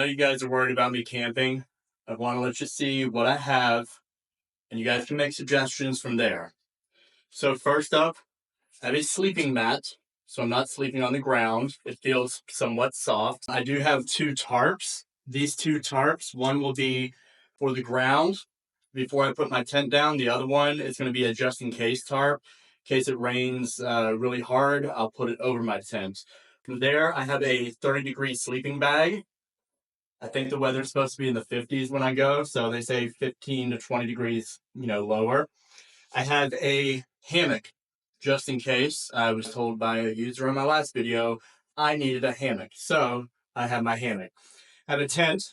you guys are worried about me camping. I want to let you see what I have, and you guys can make suggestions from there. So first up, I have a sleeping mat, so I'm not sleeping on the ground. It feels somewhat soft. I do have two tarps. These two tarps, one will be for the ground before I put my tent down. The other one is going to be a just in case tarp. In case it rains really hard, I'll put it over my tent. From there, I have a 30-degree sleeping bag. I think the weather's supposed to be in the 50s when I go, so they say 15 to 20 degrees, lower. I have a hammock just in case. I was told by a user in my last video I needed a hammock, so I have my hammock. I have a tent.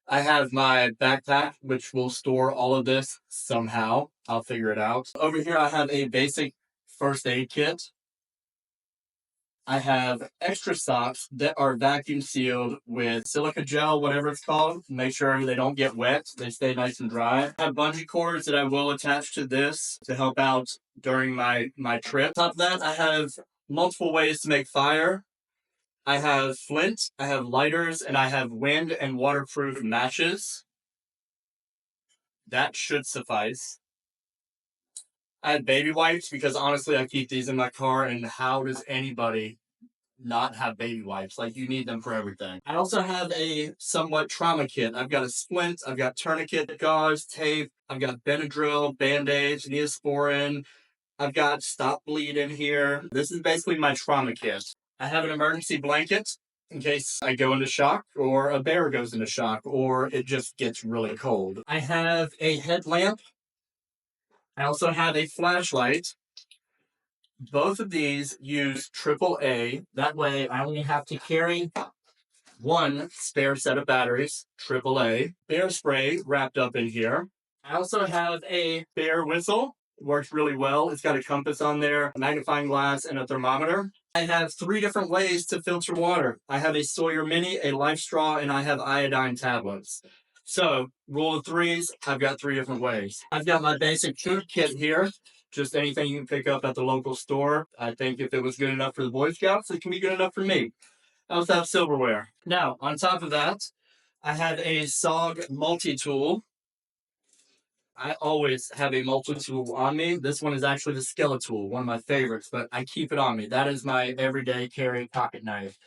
I have my backpack, which will store all of this somehow. I'll figure it out. Over here, I have a basic first aid kit. I have extra socks that are vacuum sealed with silica gel, whatever it's called. Make sure they don't get wet. They stay nice and dry. I have bungee cords that I will attach to this to help out during my trip. On top of that, I have multiple ways to make fire. I have flint, I have lighters, and I have wind and waterproof matches. That should suffice. I have baby wipes because honestly, I keep these in my car, and how does anybody not have baby wipes? Like, you need them for everything. I also have a somewhat trauma kit. I've got a splint, I've got tourniquet, gauze, tape, I've got Benadryl, Band-Aids, Neosporin, I've got stop bleed in here. This is basically my trauma kit. I have an emergency blanket in case I go into shock or a bear goes into shock or it just gets really cold. I have a headlamp. I also have a flashlight. Both of these use AAA. That way I only have to carry one spare set of batteries, AAA. Bear spray wrapped up in here. I also have a bear whistle. It works really well. It's got a compass on there, a magnifying glass, and a thermometer. I have 3 different ways to filter water. I have a Sawyer Mini, a Life Straw, and I have iodine tablets. So, rule of threes, I've got 3 different ways. I've got my basic food kit here. Just anything you can pick up at the local store. I think if it was good enough for the Boy Scouts, it can be good enough for me. I also have silverware. Now, on top of that, I have a SOG multi-tool. I always have a multi-tool on me. This one is actually the Skeletool, one of my favorites, but I keep it on me. That is my everyday carry pocket knife.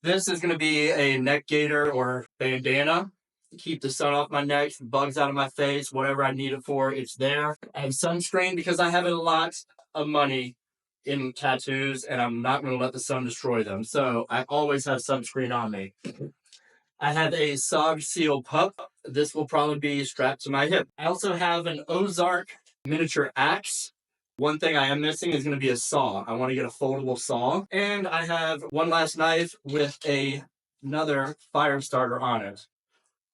This is going to be a neck gaiter or bandana. Keep the sun off my neck, bugs out of my face, whatever I need it for, it's there. I have sunscreen because I have a lot of money in tattoos and I'm not going to let the sun destroy them. So I always have sunscreen on me. I have a SOG Seal pup. This will probably be strapped to my hip. I also have an Ozark miniature axe. One thing I am missing is going to be a saw. I want to get a foldable saw. And I have one last knife with another fire starter on it.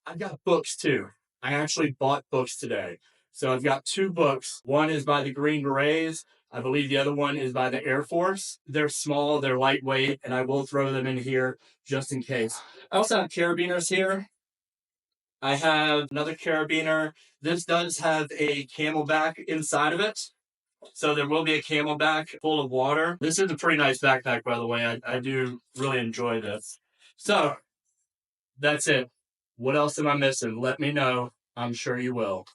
I've got books too. I actually bought books today. So I've got 2 books. One is by the Green Berets. I believe the other one is by the Air Force. They're small, they're lightweight, and I will throw them in here just in case. I also have carabiners here. I have another carabiner. This does have a camelback inside of it. So there will be a camelback full of water. This is a pretty nice backpack, by the way. I do really enjoy this. So that's it. What else am I missing? Let me know. I'm sure you will.